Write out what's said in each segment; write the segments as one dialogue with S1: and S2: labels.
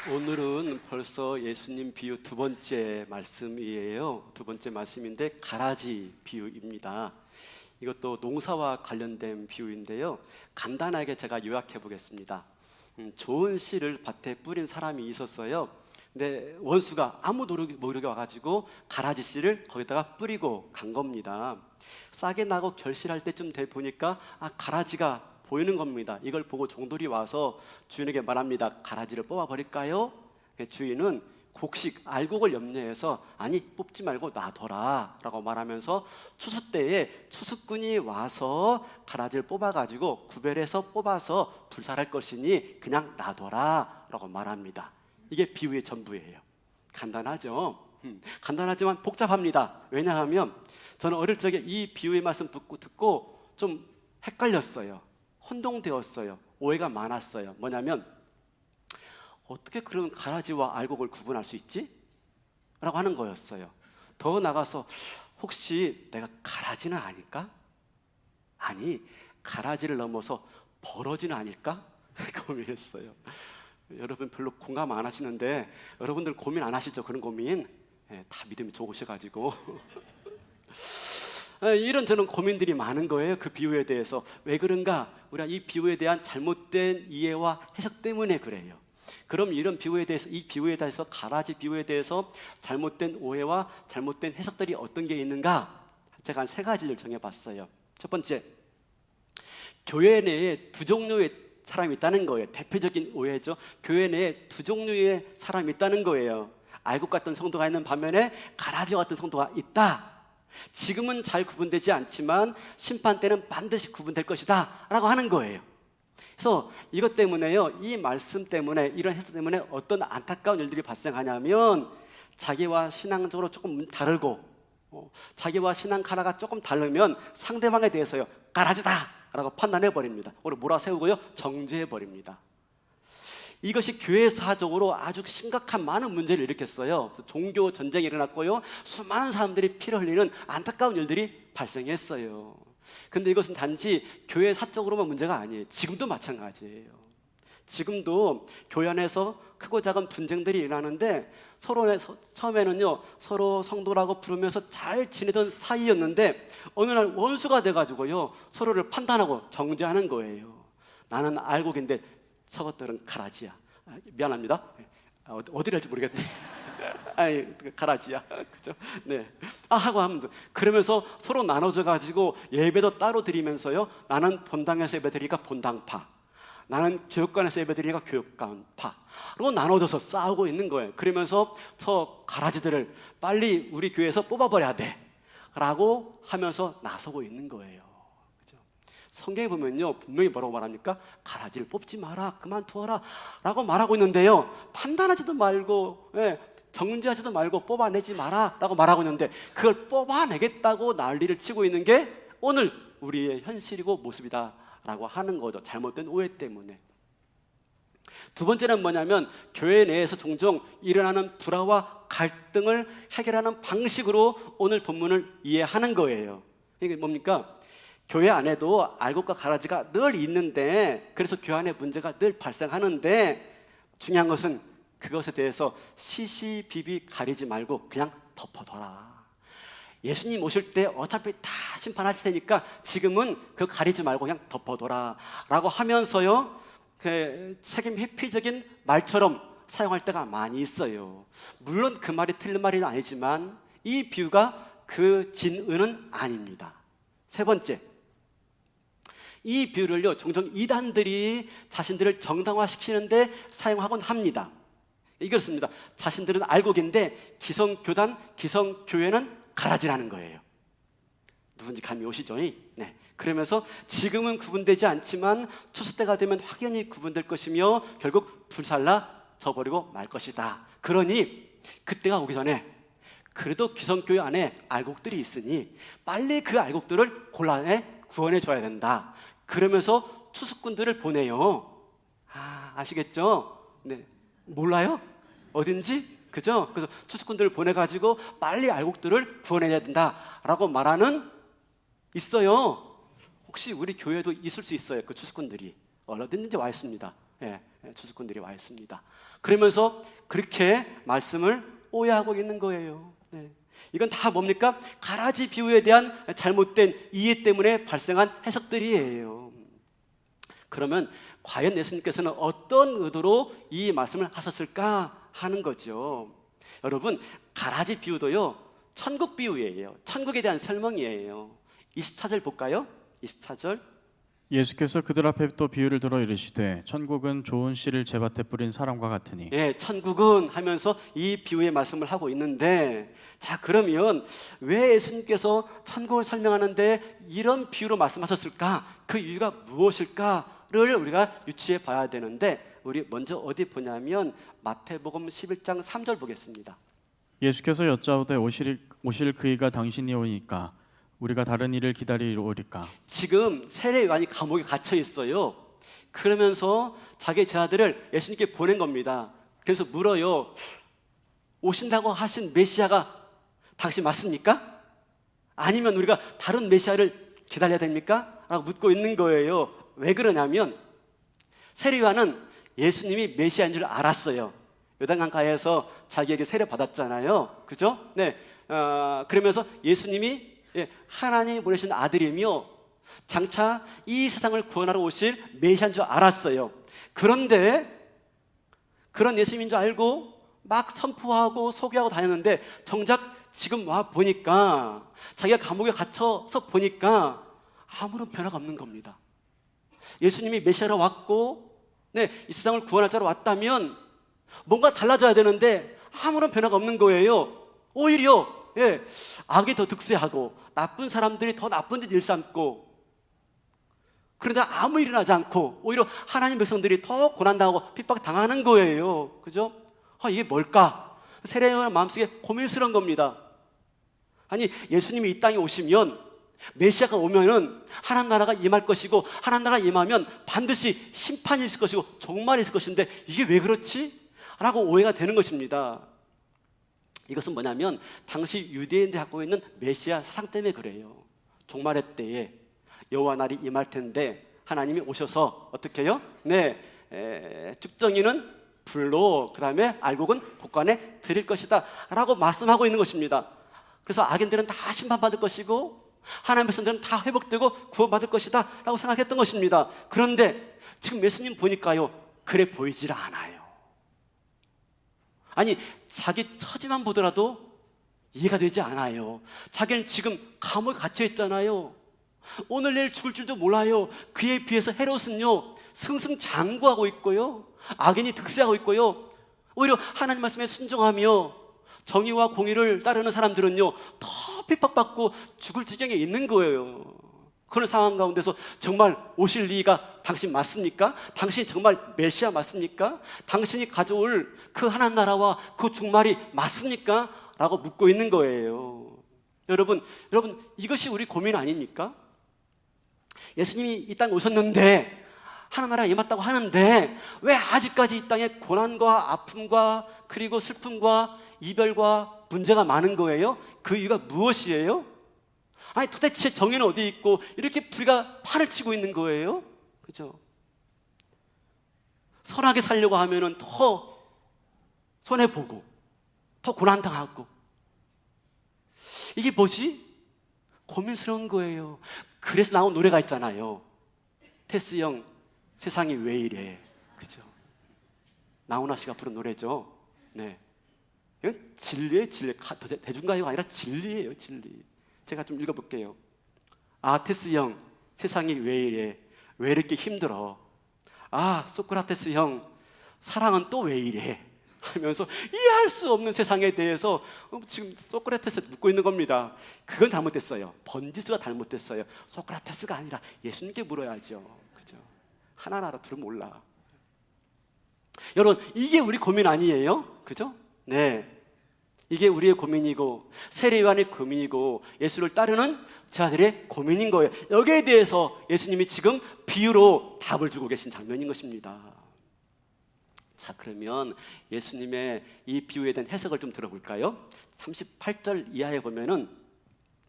S1: 오늘은 벌써 예수님 비유 두 번째 말씀이에요. 두 번째 말씀인데 가라지 비유입니다. 이것도 농사와 관련된 비유인데요. 간단하게 제가 요약해 보겠습니다. 좋은 씨를 밭에 뿌린 사람이 있었어요. 근데 원수가 아무도 모르게 와가지고 가라지 씨를 거기다가 뿌리고 간 겁니다. 싹이 나고 결실할 때쯤 돼 보니까 가라지가 보이는 겁니다. 이걸 보고 종들이 와서 주인에게 말합니다. 가라지를 뽑아버릴까요? 주인은 곡식, 알곡을 염려해서 아니 뽑지 말고 놔둬라 라고 말하면서 추수 때에 추수꾼이 와서 가라지를 뽑아가지고 구별해서 뽑아서 불살할 것이니 그냥 놔둬라 라고 말합니다. 이게 비유의 전부예요. 간단하죠? 간단하지만 복잡합니다. 왜냐하면 저는 어릴 적에 이 비유의 말씀 듣고 좀 헷갈렸어요. 혼동되었어요. 오해가 많았어요. 뭐냐면 어떻게 그런 가라지와 알곡을 구분할 수 있지? 라고 하는 거였어요. 더 나가서 혹시 내가 가라지는 아닐까? 아니, 가라지를 넘어서 버러지는 아닐까? 고민했어요. 여러분 별로 공감 안 하시는데 여러분들 고민 안 하시죠? 그런 고민? 다 믿음이 좋으셔가지고 이런 저는 고민들이 많은 거예요. 그 비유에 대해서. 왜 그런가? 우리가 이 비유에 대한 잘못된 이해와 해석 때문에 그래요. 그럼 이런 비유에 대해서, 이 비유에 대해서, 가라지 비유에 대해서 잘못된 오해와 잘못된 해석들이 어떤 게 있는가? 제가 한 세 가지를 정해봤어요. 첫 번째, 교회 내에 두 종류의 사람이 있다는 거예요. 대표적인 오해죠. 교회 내에 두 종류의 사람이 있다는 거예요. 알곡 같은 성도가 있는 반면에 가라지와 같은 성도가 있다. 지금은 잘 구분되지 않지만 심판 때는 반드시 구분될 것이다 라고 하는 거예요. 그래서 이것 때문에요, 이 말씀 때문에, 이런 해석 때문에 어떤 안타까운 일들이 발생하냐면 자기와 신앙적으로 조금 다르고 자기와 신앙 카라가 조금 다르면 상대방에 대해서요 가라지다 라고 판단해버립니다. 오늘 몰아세우고요 정죄해버립니다. 이것이 교회사적으로 아주 심각한 많은 문제를 일으켰어요. 종교 전쟁이 일어났고요, 수많은 사람들이 피를 흘리는 안타까운 일들이 발생했어요. 근데 이것은 단지 교회사적으로만 문제가 아니에요. 지금도 마찬가지예요. 지금도 교회 안에서 크고 작은 분쟁들이 일어나는데 처음에는요 서로 성도라고 부르면서 잘 지내던 사이였는데 어느 날 원수가 돼가지고요 서로를 판단하고 정죄하는 거예요. 나는 알곡인데 저것들은 가라지야. 미안합니다. 어디를 할지 모르겠네. 아니, 가라지야. 그죠? 네. 하고 하면 그러면서 서로 나눠져 가지고 예배도 따로 드리면서요. 나는 본당에서 예배 드리니까 본당파. 나는 교육관에서 예배 드리니까 교육관파로 나눠져서 싸우고 있는 거예요. 그러면서 저 가라지들을 빨리 우리 교회에서 뽑아버려야 돼. 라고 하면서 나서고 있는 거예요. 성경에 보면요 분명히 뭐라고 말합니까? 가라지를 뽑지 마라, 그만두어라 라고 말하고 있는데요, 판단하지도 말고 정죄하지도 말고 뽑아내지 마라 라고 말하고 있는데 그걸 뽑아내겠다고 난리를 치고 있는 게 오늘 우리의 현실이고 모습이다 라고 하는 거죠. 잘못된 오해 때문에. 두 번째는 뭐냐면 교회 내에서 종종 일어나는 불화와 갈등을 해결하는 방식으로 오늘 본문을 이해하는 거예요. 이게 뭡니까? 교회 안에도 알곡과 가라지가 늘 있는데, 그래서 교회 안에 문제가 늘 발생하는데 중요한 것은 그것에 대해서 시시비비 가리지 말고 그냥 덮어둬라. 예수님 오실 때 어차피 다 심판하실 테니까 지금은 그 가리지 말고 그냥 덮어둬라 라고 하면서요 그 책임 회피적인 말처럼 사용할 때가 많이 있어요. 물론 그 말이 틀린 말은 아니지만 이 비유가 그 진의는 아닙니다. 세 번째, 이 비유를요 종종 이단들이 자신들을 정당화시키는데 사용하곤 합니다. 이렇습니다. 자신들은 알곡인데 기성교단, 기성교회는 가라지라는 거예요. 누군지 감이 오시죠? 네. 그러면서 지금은 구분되지 않지만 추수 때가 되면 확연히 구분될 것이며 결국 불살라 져버리고 말 것이다. 그러니 그때가 오기 전에 그래도 기성교회 안에 알곡들이 있으니 빨리 그 알곡들을 곤란에 구원해 줘야 된다. 그러면서 추수꾼들을 보내요. 아시겠죠? 네. 몰라요? 어딘지? 그죠? 그래서 추수꾼들을 보내가지고 빨리 알곡들을 구원해야 된다라고 말하는 있어요. 혹시 우리 교회도 있을 수 있어요. 그 추수꾼들이 어디든지 와 있습니다. 주수꾼들이 와 있습니다. 그러면서 그렇게 말씀을 오해하고 있는 거예요. 이건 다 뭡니까? 가라지 비유에 대한 잘못된 이해 때문에 발생한 해석들이에요. 그러면 과연 예수님께서는 어떤 의도로 이 말씀을 하셨을까 하는 거죠. 여러분, 가라지 비유도요, 천국 비유예요. 천국에 대한 설명이에요. 24절 볼까요? 24절.
S2: 예수께서 그들 앞에 또 비유를 들어 이르시되 천국은 좋은 씨를 제밭에 뿌린 사람과 같으니.
S1: 천국은 하면서 이 비유의 말씀을 하고 있는데, 자, 그러면 왜 예수님께서 천국을 설명하는데 이런 비유로 말씀하셨을까? 그 이유가 무엇일까를 우리가 유추해 봐야 되는데, 우리 먼저 어디 보냐면 마태복음 11장 3절 보겠습니다.
S2: 예수께서 여짜오되 오실 그이가 당신이 오니까 우리가 다른 일을 기다리오리까.
S1: 지금 세례 요한이 감옥에 갇혀 있어요. 그러면서 자기 제자들을 예수님께 보낸 겁니다. 그래서 물어요. 오신다고 하신 메시아가 당신 맞습니까? 아니면 우리가 다른 메시아를 기다려야 됩니까? 라고 묻고 있는 거예요. 왜 그러냐면 세례 요한은 예수님이 메시아인 줄 알았어요. 요단강가에서 자기에게 세례 받았잖아요. 그죠? 그러면서 예수님이 하나님이 보내신 아들이며 장차 이 세상을 구원하러 오실 메시아인 줄 알았어요. 그런데 그런 예수님인 줄 알고 막 선포하고 소개하고 다녔는데 정작 지금 와 보니까 자기가 감옥에 갇혀서 보니까 아무런 변화가 없는 겁니다. 예수님이 메시아로 왔고 이 세상을 구원할 자로 왔다면 뭔가 달라져야 되는데 아무런 변화가 없는 거예요. 오히려 악이 더 득세하고 나쁜 사람들이 더 나쁜 짓 일삼고, 그런데 아무 일이 나지 않고 오히려 하나님 백성들이 더 고난당하고 핍박당하는 거예요. 그죠? 이게 뭘까? 세례요한 마음속에 고민스러운 겁니다. 아니, 예수님이 이 땅에 오시면, 메시아가 오면은 하나님 나라가 임할 것이고, 하나님 나라가 임하면 반드시 심판이 있을 것이고 종말이 있을 것인데 이게 왜 그렇지? 라고 오해가 되는 것입니다. 이것은 뭐냐면 당시 유대인들이 갖고 있는 메시아 사상 때문에 그래요. 종말의 때에 여호와 날이 임할 텐데 하나님이 오셔서 어떻게 해요? 죽정이는 불로, 그 다음에 알곡은 곡간에 드릴 것이다 라고 말씀하고 있는 것입니다. 그래서 악인들은 다 심판받을 것이고 하나님의 백성들은 다 회복되고 구원받을 것이다 라고 생각했던 것입니다. 그런데 지금 예수님 보니까요, 그래 보이질 않아요. 아니, 자기 처지만 보더라도 이해가 되지 않아요. 자기는 지금 감옥에 갇혀 있잖아요. 오늘 내일 죽을 줄도 몰라요. 그에 비해서 헤롯은요 승승장구하고 있고요, 악인이 득세하고 있고요, 오히려 하나님 말씀에 순종하며 정의와 공의를 따르는 사람들은요 더 핍박받고 죽을 지경에 있는 거예요. 그런 상황 가운데서 정말 오실 리가 당신 맞습니까? 당신이 정말 메시아 맞습니까? 당신이 가져올 그 하나님 나라와 그 종말이 맞습니까? 라고 묻고 있는 거예요. 여러분, 이것이 우리 고민 아닙니까? 예수님이 이 땅에 오셨는데 하나님 나라가 임했다고 하는데 왜 아직까지 이 땅에 고난과 아픔과 그리고 슬픔과 이별과 문제가 많은 거예요? 그 이유가 무엇이에요? 아니, 도대체 정의는 어디 있고 이렇게 불의가 판을 치고 있는 거예요? 그죠? 선하게 살려고 하면은 더 손해보고 더 고난당하고, 이게 뭐지? 고민스러운 거예요. 그래서 나온 노래가 있잖아요. 테스 형, 세상이 왜 이래? 그죠? 나훈아 씨가 부른 노래죠. 이건 진리예요, 진리. 대중가요가 아니라 진리예요, 진리. 제가 좀 읽어볼게요. 테스 형, 세상이 왜 이래? 왜 이렇게 힘들어? 소크라테스 형, 사랑은 또 왜 이래? 하면서 이해할 수 없는 세상에 대해서 지금 소크라테스에 묻고 있는 겁니다. 그건 잘못됐어요. 번지수가 잘못됐어요. 소크라테스가 아니라 예수님께 물어야죠. 그죠? 하나나라 둘은 몰라. 여러분, 이게 우리 고민 아니에요? 그죠? 이게 우리의 고민이고 세례요한의 고민이고 예수를 따르는 자들의 고민인 거예요. 여기에 대해서 예수님이 지금 비유로 답을 주고 계신 장면인 것입니다. 자, 그러면 예수님의 이 비유에 대한 해석을 좀 들어볼까요? 38절 이하에 보면은,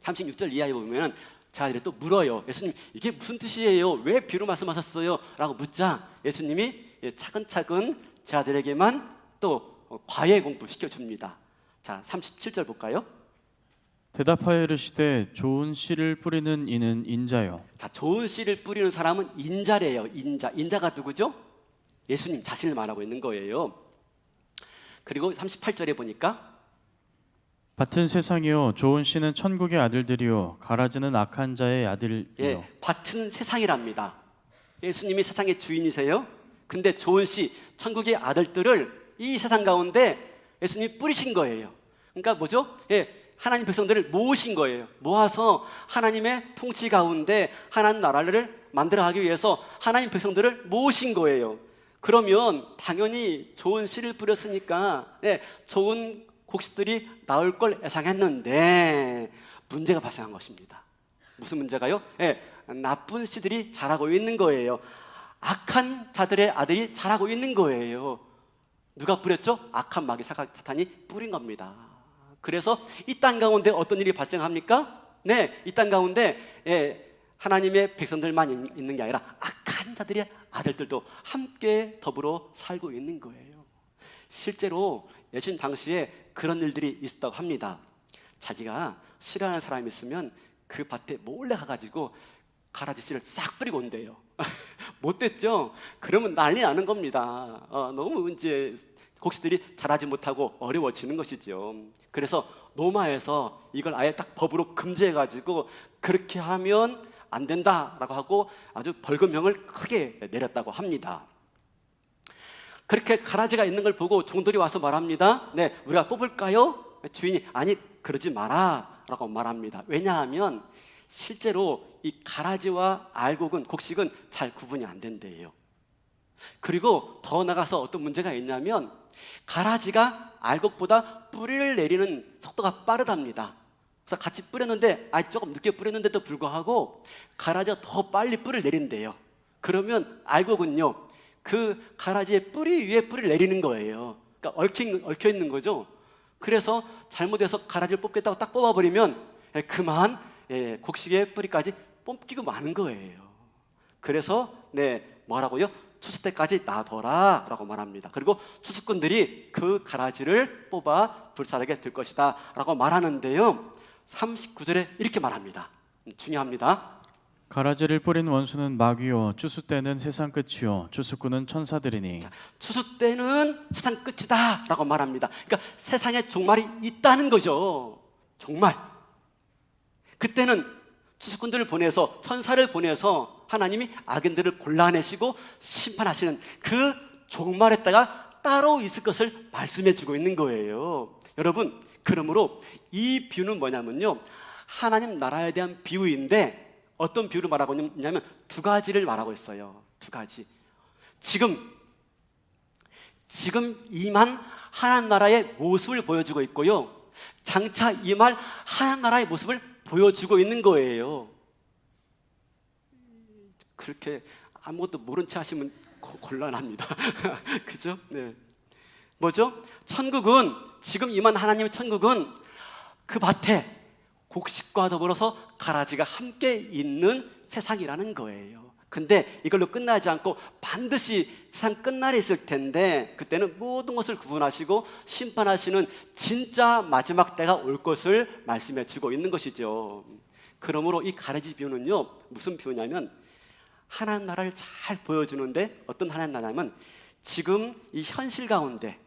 S1: 36절 이하에 보면은 자들이 또 물어요. 예수님, 이게 무슨 뜻이에요? 왜 비유로 말씀하셨어요? 라고 묻자 예수님이 차근차근 제 아들에게만 또 과외 공부 시켜줍니다. 자, 37절 볼까요?
S2: 대답하여 이르시되 좋은 씨를 뿌리는 이는 인자요.
S1: 자, 좋은 씨를 뿌리는 사람은 인자래요. 인자가 누구죠? 예수님 자신을 말하고 있는 거예요. 그리고 38절에 보니까
S2: 밭은 세상이요 좋은 씨는 천국의 아들들이요 가라지는 악한 자의 아들이요.
S1: 밭은 세상이랍니다. 예수님이 세상의 주인이세요. 근데 좋은 씨, 천국의 아들들을 이 세상 가운데 예수님이 뿌리신 거예요. 그러니까 뭐죠? 하나님 백성들을 모으신 거예요. 모아서 하나님의 통치 가운데 하나님 나라를 만들어가기 위해서 하나님 백성들을 모으신 거예요. 그러면 당연히 좋은 씨를 뿌렸으니까 좋은 곡식들이 나올 걸 예상했는데 문제가 발생한 것입니다. 무슨 문제가요? 나쁜 씨들이 자라고 있는 거예요. 악한 자들의 아들이 자라고 있는 거예요. 누가 뿌렸죠? 악한 마귀 사탄이 뿌린 겁니다. 그래서 이 땅 가운데 어떤 일이 발생합니까? 이 땅 가운데 하나님의 백성들만 있는 게 아니라 악한 자들의 아들들도 함께 더불어 살고 있는 거예요. 실제로 예수님 당시에 그런 일들이 있었다고 합니다. 자기가 싫어하는 사람이 있으면 그 밭에 몰래 가가지고 가라지 씨를 싹 뿌리고 온대요. 못됐죠? 그러면 난리 나는 겁니다. 너무 이제 곡식들이 자라지 못하고 어려워지는 것이죠. 그래서 로마에서 이걸 아예 딱 법으로 금지해가지고 그렇게 하면 안 된다라고 하고 아주 벌금형을 크게 내렸다고 합니다. 그렇게 가라지가 있는 걸 보고 종들이 와서 말합니다. 우리가 뽑을까요? 주인이 아니 그러지 마라 라고 말합니다. 왜냐하면 실제로 이 가라지와 알곡은 곡식은 잘 구분이 안 된대요. 그리고 더 나가서 어떤 문제가 있냐면 가라지가 알곡보다 뿌리를 내리는 속도가 빠르답니다. 그래서 같이 뿌렸는데 조금 늦게 뿌렸는데도 불구하고 가라지가 더 빨리 뿌리를 내린대요. 그러면 알곡은요 그 가라지의 뿌리 위에 뿌리를 내리는 거예요. 그러니까 얽혀 있는 거죠. 그래서 잘못해서 가라지를 뽑겠다고 딱 뽑아버리면 그만 곡식의 뿌리까지 뽑히고 마는 거예요. 그래서 뭐라고요? 추수 때까지 놔둬라 라고 말합니다. 그리고 추수꾼들이 그 가라지를 뽑아 불사르게 될 것이다 라고 말하는데요 39절에 이렇게 말합니다. 중요합니다.
S2: 가라지를 뿌린 원수는 마귀요 추수 때는 세상 끝이요 추수꾼은 천사들이니.
S1: 추수 때는 세상 끝이다 라고 말합니다. 그러니까 세상에 종말이 있다는 거죠. 종말. 그때는 추수꾼들을 보내서 천사를 보내서 하나님이 악인들을 골라내시고 심판하시는 그 종말의 때가 따로 있을 것을 말씀해 주고 있는 거예요. 여러분, 그러므로 이 비유는 뭐냐면요 하나님 나라에 대한 비유인데 어떤 비유를 말하고 있냐면 두 가지를 말하고 있어요. 두 가지. 지금 임한 하나님 나라의 모습을 보여주고 있고요 장차 임할 하나님 나라의 모습을 보여주고 있는 거예요. 그렇게 아무것도 모른 채 하시면 곤란합니다. 그죠? 뭐죠? 천국은 지금 임한 하나님의 천국은 그 밭에 곡식과 더불어서 가라지가 함께 있는 세상이라는 거예요. 근데 이걸로 끝나지 않고 반드시 세상 끝날이 있을 텐데 그때는 모든 것을 구분하시고 심판하시는 진짜 마지막 때가 올 것을 말씀해 주고 있는 것이죠. 그러므로 이 가라지 비유는요 무슨 비유냐면 하나님 나라를 잘 보여주는데 어떤 하나님 나라냐면 지금 이 현실 가운데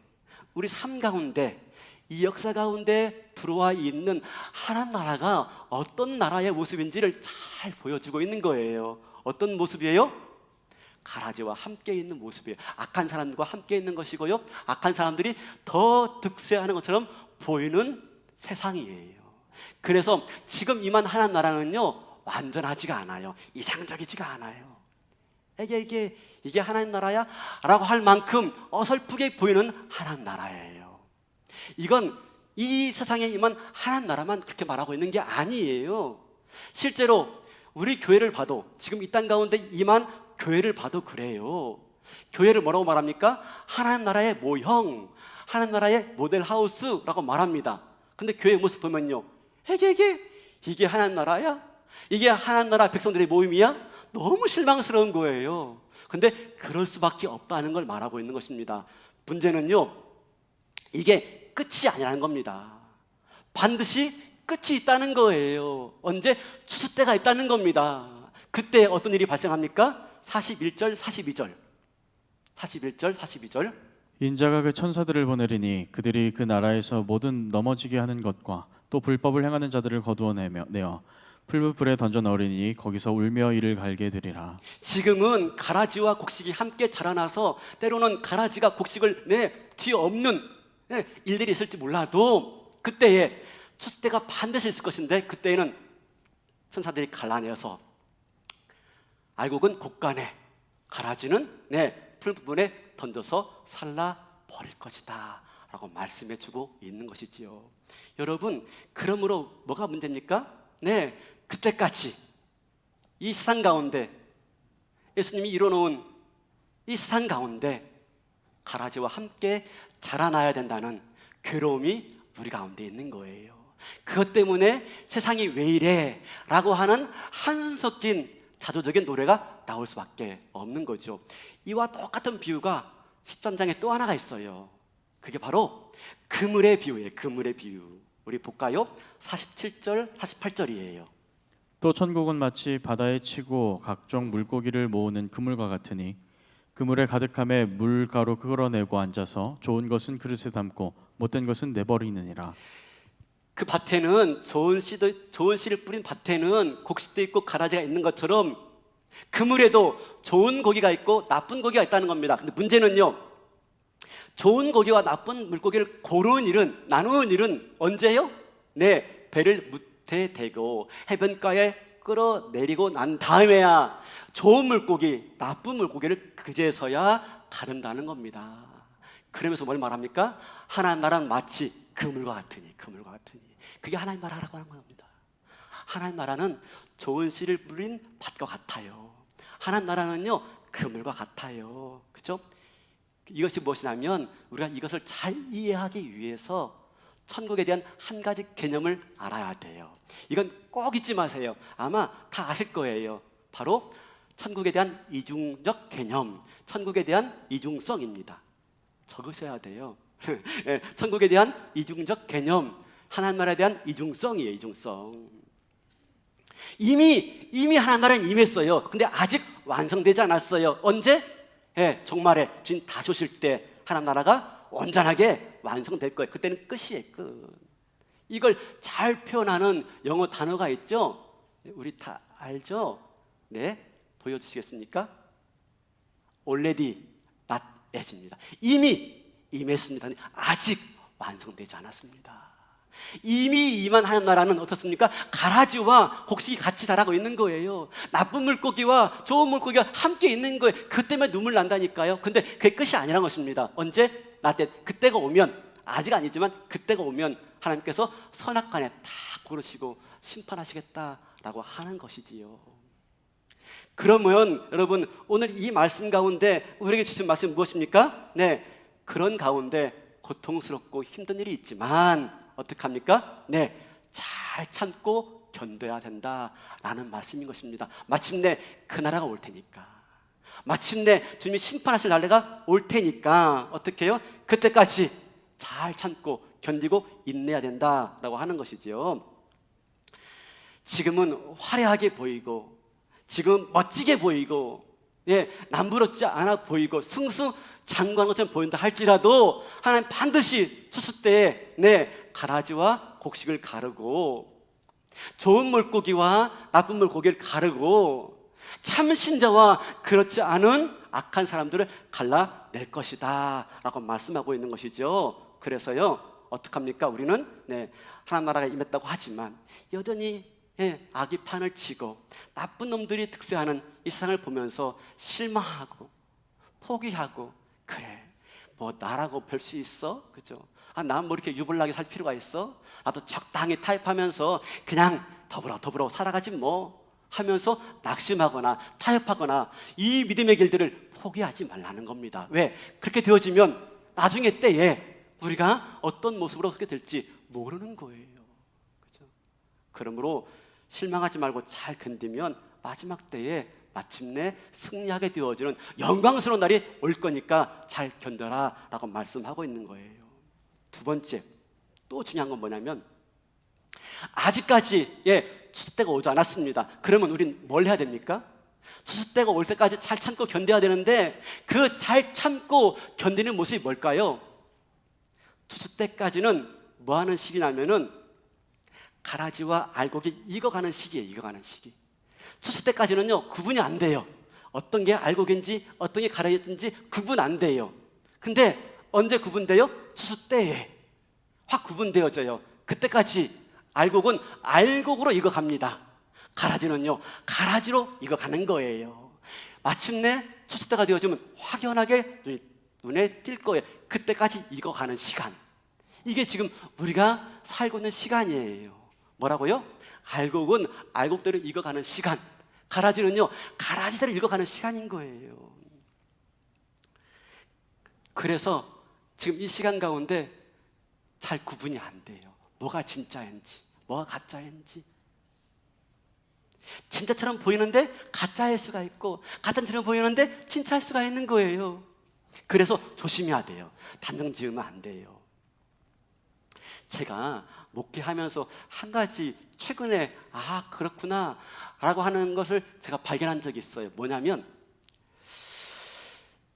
S1: 우리 삶 가운데 이 역사 가운데 들어와 있는 하나님 나라가 어떤 나라의 모습인지를 잘 보여주고 있는 거예요. 어떤 모습이에요? 가라지와 함께 있는 모습이에요. 악한 사람들과 함께 있는 것이고요 악한 사람들이 더 득세하는 것처럼 보이는 세상이에요. 그래서 지금 임한 하나님 나라는요 완전하지가 않아요. 이상적이지가 않아요. 이게 하나님 나라야? 라고 할 만큼 어설프게 보이는 하나님 나라예요. 이건 이 세상에 임한 하나님 나라만 그렇게 말하고 있는 게 아니에요. 실제로 우리 교회를 봐도 지금 이 땅 가운데 임한 교회를 봐도 그래요. 교회를 뭐라고 말합니까? 하나님 나라의 모형, 하나님 나라의 모델 하우스라고 말합니다. 근데 교회 모습 보면요 이게 하나님 나라야? 이게 하나님 나라 백성들의 모임이야? 너무 실망스러운 거예요. 근데 그럴 수밖에 없다는 걸 말하고 있는 것입니다. 문제는요, 이게 끝이 아니라는 겁니다. 반드시 끝이 있다는 거예요. 언제? 추수 때가 있다는 겁니다. 그때 어떤 일이 발생합니까? 41절, 42절. 41절, 42절.
S2: 인자가 그 천사들을 보내리니 그들이 그 나라에서 모든 넘어지게 하는 것과 또 불법을 행하는 자들을 거두어내어 풀무불에 던져 넣으리니 거기서 울며 이를 갈게 되리라.
S1: 지금은 가라지와 곡식이 함께 자라나서 때로는 가라지가 곡식을 뒤엎는 일들이 있을지 몰라도 그때에 추수 때가 반드시 있을 것인데 그때에는 천사들이 갈라내어서 알곡은 곡간에 가라지는 풀부분에 던져서 살라 버릴 것이다 라고 말씀해 주고 있는 것이지요. 여러분, 그러므로 뭐가 문제입니까? 그때까지 이 세상 가운데 예수님이 이뤄놓은 이 세상 가운데 가라지와 함께 자라나야 된다는 괴로움이 우리 가운데 있는 거예요. 그것 때문에 세상이 왜 이래? 라고 하는 한숨 섞인 자조적인 노래가 나올 수밖에 없는 거죠. 이와 똑같은 비유가 13장에 또 하나가 있어요. 그게 바로 그물의 비유예요. 그물의 비유. 우리 볼까요? 47절, 48절이에요.
S2: 또 천국은 마치 바다에 치고 각종 물고기를 모으는 그물과 같으니 그물에 가득함에 물가로 끌어내고 앉아서 좋은 것은 그릇에 담고 못된 것은 내버리느니라.
S1: 그 밭에는 좋은 씨를 뿌린 밭에는 곡식도 있고 가라지가 있는 것처럼 그물에도 좋은 고기가 있고 나쁜 고기가 있다는 겁니다. 근데 문제는요, 좋은 고기와 나쁜 물고기를 고르는 일은, 나누는 일은 언제요? 배를 무태 대고 해변가에 끌어내리고 난 다음에야 좋은 물고기, 나쁜 물고기를 그제서야 가른다는 겁니다. 그러면서 뭘 말합니까? 하나님 나라는 마치 그물과 같으니. 그게 하나님 나라라고 하는 겁니다. 하나님 나라는 좋은 씨를 뿌린 밭과 같아요. 하나님 나라는요, 그물과 같아요. 그렇죠? 이것이 무엇이냐면 우리가 이것을 잘 이해하기 위해서 천국에 대한 한 가지 개념을 알아야 돼요. 이건 꼭 잊지 마세요. 아마 다 아실 거예요. 바로 천국에 대한 이중적 개념, 천국에 대한 이중성입니다. 적으셔야 돼요. 천국에 대한 이중적 개념, 하나님 나라에 대한 이중성이에요. 이중성. 이미 하나님 나라는 임했어요. 근데 아직 완성되지 않았어요. 언제? 종말에 주님 다시 오실 때 하나님 나라가 온전하게 완성될 거예요. 그때는 끝이에요. 끝. 이걸 잘 표현하는 영어 단어가 있죠? 우리 다 알죠? 보여주시겠습니까? Already, not yet입니다. 이미 임했습니다. 아직 완성되지 않았습니다. 이미 임한 하나님 나라는 어떻습니까? 가라지와 곡식이 같이 자라고 있는 거예요. 나쁜 물고기와 좋은 물고기가 함께 있는 거예요. 그 때문에 눈물 난다니까요. 근데 그게 끝이 아니란 것입니다. 언제? 나때 그때가 오면, 아직 아니지만 그때가 오면 하나님께서 선악간에 다 고르시고 심판하시겠다라고 하는 것이지요. 그러면 여러분, 오늘 이 말씀 가운데 우리에게 주신 말씀은 무엇입니까? 그런 가운데 고통스럽고 힘든 일이 있지만 어떡합니까? 잘 참고 견뎌야 된다라는 말씀인 것입니다. 마침내 그 나라가 올 테니까, 마침내 주님이 심판하실 날가 올 테니까 어떻게 해요? 그때까지 잘 참고 견디고 인내해야 된다라고 하는 것이지요. 지금은 화려하게 보이고, 지금 멋지게 보이고, 남부럽지 않아 보이고 승승장구한 것처럼 보인다 할지라도 하나님 반드시 추수 때에 가라지와 곡식을 가르고 좋은 물고기와 나쁜 물고기를 가르고 참 신자와 그렇지 않은 악한 사람들을 갈라낼 것이다 라고 말씀하고 있는 것이죠. 그래서요, 어떡합니까? 우리는 하나님 나라가 임했다고 하지만 여전히 악이 판을 치고 나쁜 놈들이 득세하는 이 세상을 보면서 실망하고 포기하고, 그래 뭐 나라고 별 수 있어? 그죠? 난 뭐 이렇게 유불나게 살 필요가 있어? 나도 적당히 타협하면서 그냥 더불어 살아가지 뭐 하면서 낙심하거나 타협하거나 이 믿음의 길들을 포기하지 말라는 겁니다. 왜? 그렇게 되어지면 나중에 때에 우리가 어떤 모습으로 서게 될지 모르는 거예요. 그죠? 그러므로 실망하지 말고 잘 견디면 마지막 때에 마침내 승리하게 되어지는 영광스러운 날이 올 거니까 잘 견뎌라 라고 말씀하고 있는 거예요. 두 번째, 또 중요한 건 뭐냐면 아직까지 추수 때가 오지 않았습니다. 그러면 우린 뭘 해야 됩니까? 추수 때가 올 때까지 잘 참고 견뎌야 되는데 그 잘 참고 견디는 모습이 뭘까요? 추수 때까지는 뭐 하는 시기냐면은 가라지와 알곡이 익어가는 시기예요. 익어가는 시기. 추수 때까지는요 구분이 안 돼요. 어떤 게 알곡인지 어떤 게 가라지인지 구분 안 돼요. 근데 언제 구분돼요? 추수 때에 확 구분되어져요. 그때까지 알곡은 알곡으로 익어갑니다. 가라지는요 가라지로 익어가는 거예요. 마침내 추수 때가 되어지면 확연하게 눈에 띌 거예요. 그때까지 익어가는 시간, 이게 지금 우리가 살고 있는 시간이에요. 뭐라고요? 알곡은 알곡대로 익어가는 시간, 가라지는요 가라지대로 익어가는 시간인 거예요. 그래서 지금 이 시간 가운데 잘 구분이 안 돼요. 뭐가 진짜인지 뭐가 가짜인지. 진짜처럼 보이는데 가짜일 수가 있고 가짜처럼 보이는데 진짜일 수가 있는 거예요. 그래서 조심해야 돼요. 단정 지으면 안 돼요. 제가 목회하면서 한 가지 최근에 그렇구나 라고 하는 것을 제가 발견한 적이 있어요. 뭐냐면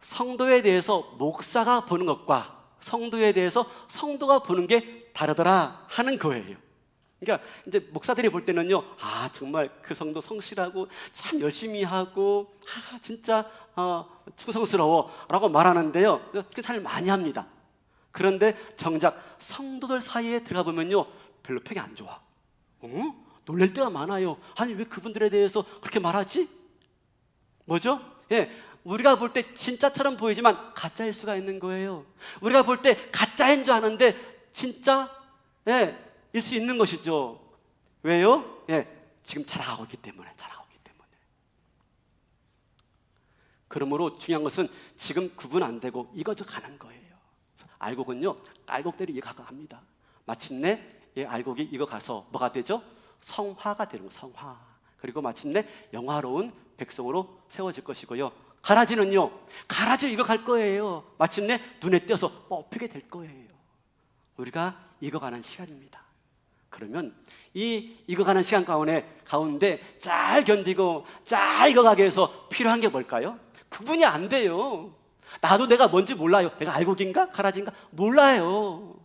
S1: 성도에 대해서 목사가 보는 것과 성도에 대해서 성도가 보는 게 다르더라 하는 거예요. 그러니까 이제 목사들이 볼 때는요, 정말 그 성도 성실하고 참 열심히 하고 진짜 충성스러워라고 말하는데요, 그 잘 많이 합니다. 그런데 정작 성도들 사이에 들어가 보면요, 별로 평이 안 좋아. 놀랄 때가 많아요. 아니 왜 그분들에 대해서 그렇게 말하지? 뭐죠? 우리가 볼 때 진짜처럼 보이지만 가짜일 수가 있는 거예요. 우리가 볼 때 가짜인 줄 아는데 진짜 일 수 있는 것이죠. 왜요? 지금 자라고 있기 때문에. 그러므로 중요한 것은 지금 구분 안 되고 익어져 가는 거예요. 알곡은요 알곡대로 익어갑니다. 마침내 알곡이 익어가서 뭐가 되죠? 성화가 되는 거예요. 성화. 그리고 마침내 영화로운 백성으로 세워질 것이고요. 가라지는요 가라지로 익어갈 거예요. 마침내 눈에 띄어서 뽑히게 될 거예요. 우리가 익어가는 시간입니다. 그러면 이 익어가는 시간 가운데 잘 견디고 잘 익어가게 해서 필요한 게 뭘까요? 구분이 안 돼요. 나도 내가 뭔지 몰라요. 내가 알곡인가 가라지인가 몰라요.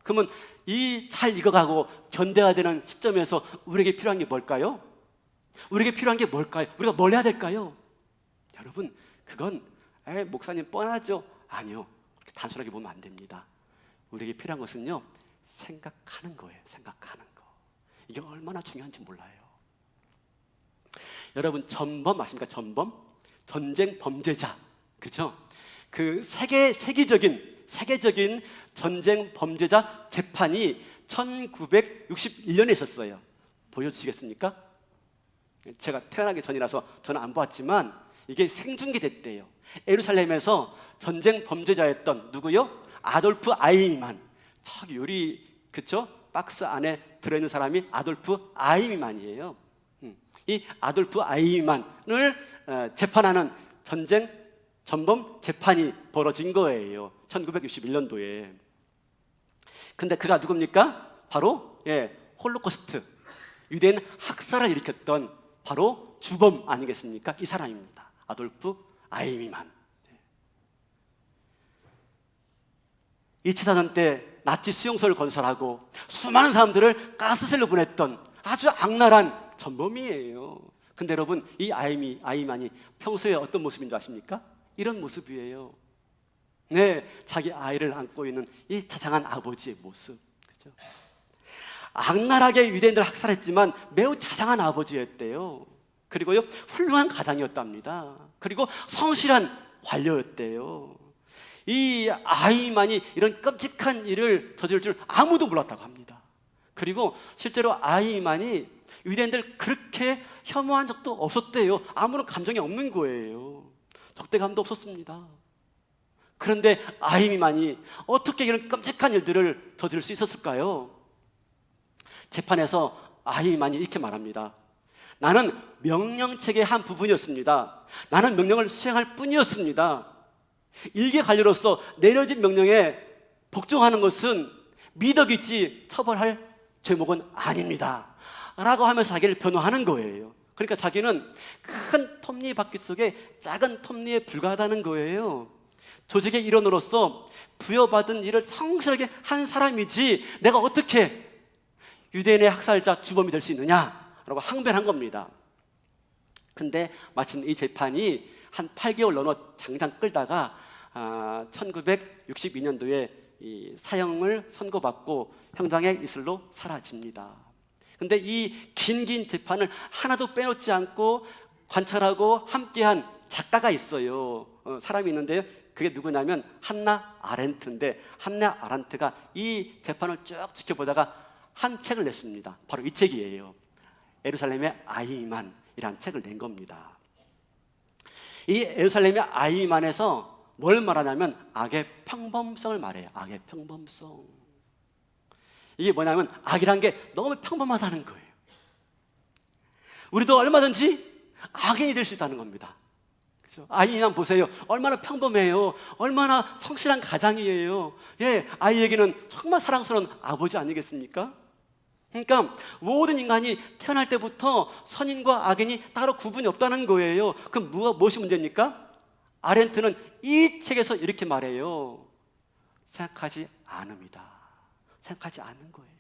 S1: 그러면 이 잘 익어가고 견뎌야 되는 시점에서 우리에게 필요한 게 뭘까요? 우리에게 필요한 게 뭘까요? 우리가 뭘 해야 될까요? 여러분, 그건 목사님 뻔하죠? 아니요, 그렇게 단순하게 보면 안 됩니다. 우리에게 필요한 것은요 생각하는 거예요. 생각하는 거. 이게 얼마나 중요한지 몰라요. 여러분, 전범 아십니까? 전범? 전쟁 범죄자, 그죠? 그 세계적인 전쟁 범죄자 재판이 1961년에 있었어요. 보여주시겠습니까? 제가 태어나기 전이라서 저는 안 보았지만 이게 생중계됐대요. 예루살렘에서 전쟁 범죄자였던 누구요? 아돌프 아이히만. 저기 요리 그쵸? 박스 안에 들어있는 사람이 아돌프 아이히만이에요. 이 아돌프 아이히만을 재판하는 전범 재판이 벌어진 거예요. 1961년도에. 근데 그가 누굽니까? 바로 홀로코스트, 유대인 학살을 일으켰던 바로 주범 아니겠습니까? 이 사람입니다. 아돌프 아이히만. 2차 대전 때 나치 수용소를 건설하고 수많은 사람들을 가스실로 보냈던 아주 악랄한 전범이에요. 근데 여러분, 이 아이히만이 평소에 어떤 모습인 줄 아십니까? 이런 모습이에요. 자기 아이를 안고 있는 이 자상한 아버지의 모습, 그죠? 악랄하게 유대인들을 학살했지만 매우 자상한 아버지였대요. 그리고요 훌륭한 가장이었답니다. 그리고 성실한 관료였대요. 이 아이히만이 이런 끔찍한 일을 저지를 줄 아무도 몰랐다고 합니다. 그리고 실제로 아이히만이 유대인들 그렇게 혐오한 적도 없었대요. 아무런 감정이 없는 거예요. 적대감도 없었습니다. 그런데 아이히만이 어떻게 이런 끔찍한 일들을 저지를 수 있었을까요? 재판에서 아이히만이 이렇게 말합니다. 나는 명령체계의 한 부분이었습니다. 나는 명령을 수행할 뿐이었습니다. 일개 관료로서 내려진 명령에 복종하는 것은 미덕이지 처벌할 죄목은 아닙니다 라고 하면서 자기를 변호하는 거예요. 그러니까 자기는 큰 톱니바퀴 속에 작은 톱니에 불과하다는 거예요. 조직의 일원으로서 부여받은 일을 성실하게 한 사람이지 내가 어떻게 유대인의 학살자 주범이 될 수 있느냐라고 항변한 겁니다. 근데 마침 이 재판이 한 8개월 넘어 장장 끌다가 1962년도에 이 사형을 선고받고 형장의 이슬로 사라집니다. 근데 이 긴 재판을 하나도 빼놓지 않고 관찰하고 함께한 작가가 있어요. 사람이 있는데요. 그게 누구냐면 한나 아렌트인데, 한나 아렌트가 이 재판을 쭉 지켜보다가 한 책을 냈습니다. 바로 이 책이에요. 예루살렘의 아이만이라는 책을 낸 겁니다. 이 예루살렘의 아이만에서 뭘 말하냐면 악의 평범성을 말해요. 악의 평범성. 이게 뭐냐면 악이란 게 너무 평범하다는 거예요. 우리도 얼마든지 악인이 될 수 있다는 겁니다. 그렇죠? 아이만 보세요. 얼마나 평범해요. 얼마나 성실한 가장이에요. 예, 아이에게는 정말 사랑스러운 아버지 아니겠습니까? 그러니까 모든 인간이 태어날 때부터 선인과 악인이 따로 구분이 없다는 거예요. 그럼 무엇이 문제입니까? 아렌트는 이 책에서 이렇게 말해요. 생각하지 않음이다. 생각하지 않는 거예요.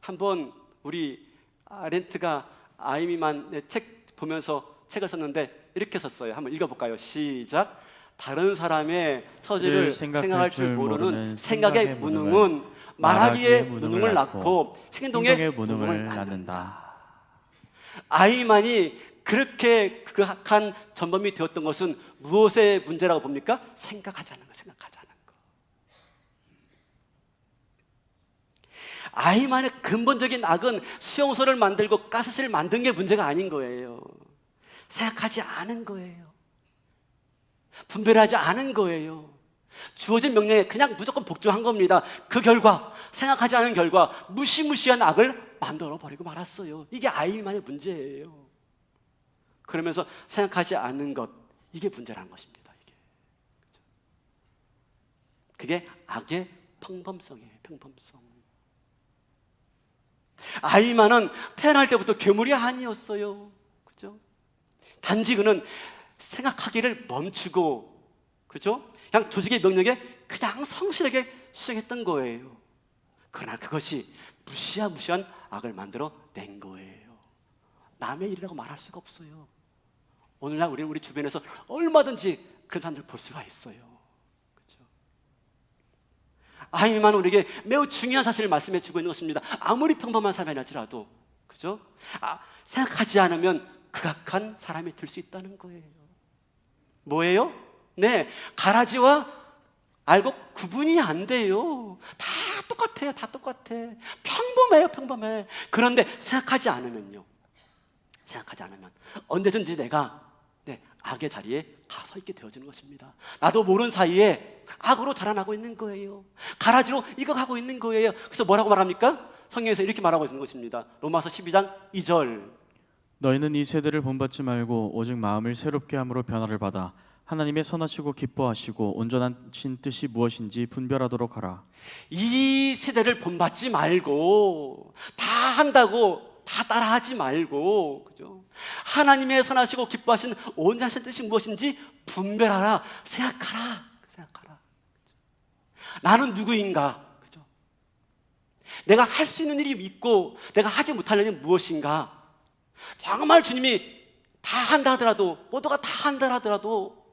S1: 한번 우리 아렌트가 아이미만의 책 보면서 책을 썼는데 이렇게 썼어요. 한번 읽어볼까요? 시작. 다른 사람의 처지를 생각할 줄 모르는 생각의 무능은 말하기에 무능을 낳고 행동에 무능을 낳는다. 아이만이 그렇게 극악한 전범이 되었던 것은 무엇의 문제라고 봅니까? 생각하지 않는 거, 생각하지 않는 거. 아이만의 근본적인 악은 수용소를 만들고 가스실을 만든 게 문제가 아닌 거예요. 생각하지 않은 거예요. 분별하지 않은 거예요. 주어진 명령에 그냥 무조건 복종한 겁니다. 그 결과, 생각하지 않은 결과 무시무시한 악을 만들어버리고 말았어요. 이게 아이만의 문제예요. 그러면서 생각하지 않는 것, 이게 문제라는 것입니다. 그게 악의 평범성이에요. 평범성. 아이만은 태어날 때부터 괴물이 아니었어요. 그죠? 단지 그는 생각하기를 멈추고, 그죠? 그냥 조직의 명령에 그냥 성실하게 수행했던 거예요. 그러나 그것이 무시한 악을 만들어 낸 거예요. 남의 일이라고 말할 수가 없어요. 오늘날 우리는 우리 주변에서 얼마든지 그런 사람들 볼 수가 있어요. 그렇죠? 아이만 우리에게 매우 중요한 사실을 말씀해 주고 있는 것입니다. 아무리 평범한 사람이 할지라도, 그죠? 생각하지 않으면 극악한 사람이 될 수 있다는 거예요. 뭐예요? 네, 가라지와 알곡 구분이 안 돼요. 다 똑같아요. 다 똑같아. 평범해요. 평범해. 그런데 생각하지 않으면요, 생각하지 않으면 언제든지 내가 악의 자리에 가서 있게 되어지는 것입니다. 나도 모르는 사이에 악으로 자라나고 있는 거예요. 가라지로 익어가고 있는 거예요. 그래서 뭐라고 말합니까? 성경에서 이렇게 말하고 있는 것입니다. 로마서 12장 2절.
S2: 너희는 이 세대를 본받지 말고 오직 마음을 새롭게 함으로 변화를 받아 하나님의 선하시고 기뻐하시고 온전하신 뜻이 무엇인지 분별하도록 하라.
S1: 이 세대를 본받지 말고 다 한다고 다 따라하지 말고, 그죠? 하나님의 선하시고 기뻐하신 온전하신 뜻이 무엇인지 분별하라. 생각하라. 생각하라. 그죠? 나는 누구인가? 그죠? 내가 할 수 있는 일이 있고 내가 하지 못할 일이 무엇인가? 정말 주님이 다 한다 하더라도, 모두가 다 한다 하더라도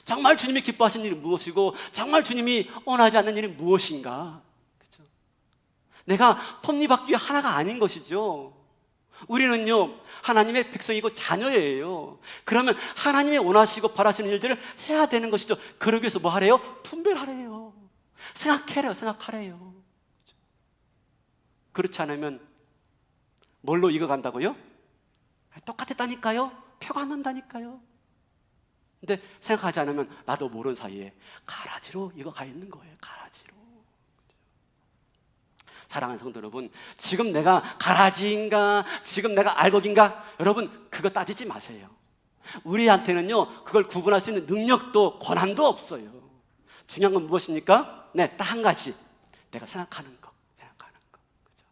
S1: 정말 주님이 기뻐하시는 일이 무엇이고 정말 주님이 원하지 않는 일이 무엇인가? 그죠? 내가 톱니바퀴 하나가 아닌 것이죠. 우리는요, 하나님의 백성이고 자녀예요. 그러면 하나님이 원하시고 바라시는 일들을 해야 되는 것이죠. 그러기 위해서 뭐 하래요? 분별하래요. 생각해래요. 생각하래요. 그렇지 않으면 뭘로 익어간다고요? 똑같았다니까요. 표가 안 난다니까요. 근데 생각하지 않으면 나도 모르는 사이에 가라지로 익어가 있는 거예요. 가라지로. 사랑하는 성도 여러분, 지금 내가 가라지인가, 지금 내가 알곡인가, 여러분 그거 따지지 마세요. 우리한테는요 그걸 구분할 수 있는 능력도 권한도 없어요. 중요한 건 무엇입니까? 네, 딱 한 가지. 내가 생각하는 거. 그죠?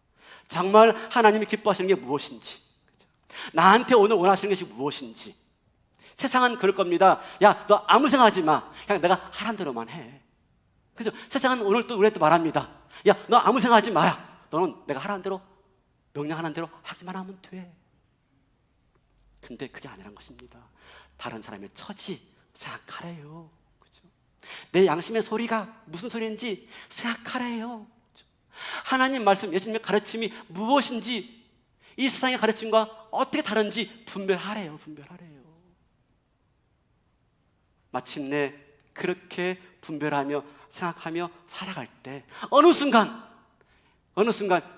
S1: 정말 하나님이 기뻐하시는 게 무엇인지, 그죠? 나한테 오늘 원하시는 것이 무엇인지. 세상은 그럴 겁니다. 야, 너 아무 생각하지 마. 그냥 내가 하란 대로만 해. 그죠? 세상은 오늘 또 우리한테 말합니다. 야, 너 아무 생각하지 마야. 너는 내가 하라는 대로, 명령하는 대로 하기만 하면 돼. 근데 그게 아니란 것입니다. 다른 사람의 처지 생각하래요. 그죠? 내 양심의 소리가 무슨 소리인지 생각하래요. 그죠? 하나님 말씀, 예수님의 가르침이 무엇인지, 이 세상의 가르침과 어떻게 다른지 분별하래요. 마침내 그렇게 분별하며 생각하며 살아갈 때 어느 순간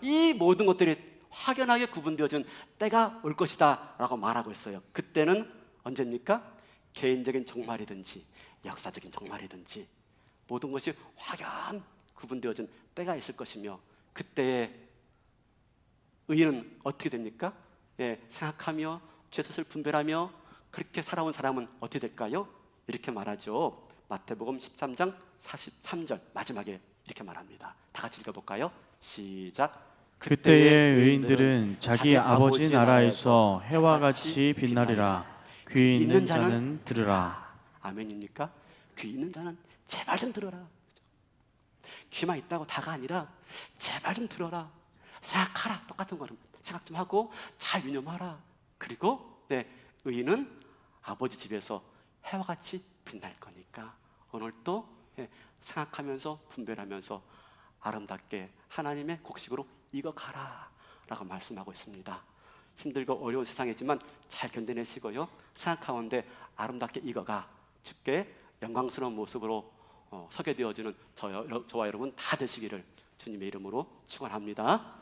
S1: 이 모든 것들이 확연하게 구분되어진 때가 올 것이다 라고 말하고 있어요. 그때는 언제입니까? 개인적인 종말이든지 역사적인 종말이든지 모든 것이 확연 구분되어진 때가 있을 것이며, 그때에 의인은 어떻게 됩니까? 예, 생각하며 죄 뜻을 분별하며 그렇게 살아온 사람은 어떻게 될까요? 이렇게 말하죠. 마태복음 13장 43절 마지막에 이렇게 말합니다. 다 같이 읽어볼까요? 시작.
S2: 그때의 의인들은 자기 아버지 나라에서 해와 같이 빛나리라. 귀 있는 자는 들으라.
S1: 아멘입니까? 귀 있는 자는 제발 좀 들어라. 그죠? 귀만 있다고 다가 아니라 제발 좀 들어라. 생각하라. 똑같은 거는 생각 좀 하고 잘 유념하라. 그리고 의인은 아버지 집에서 해와 같이 빛날 거니까 오늘도 생각하면서 분별하면서 아름답게 하나님의 곡식으로 익어가라 라고 말씀하고 있습니다. 힘들고 어려운 세상이지만 잘 견뎌내시고요, 생각 가운데 아름답게 익어가 주께 영광스러운 모습으로 서게 되어지는 저와 여러분 다 되시기를 주님의 이름으로 축원합니다.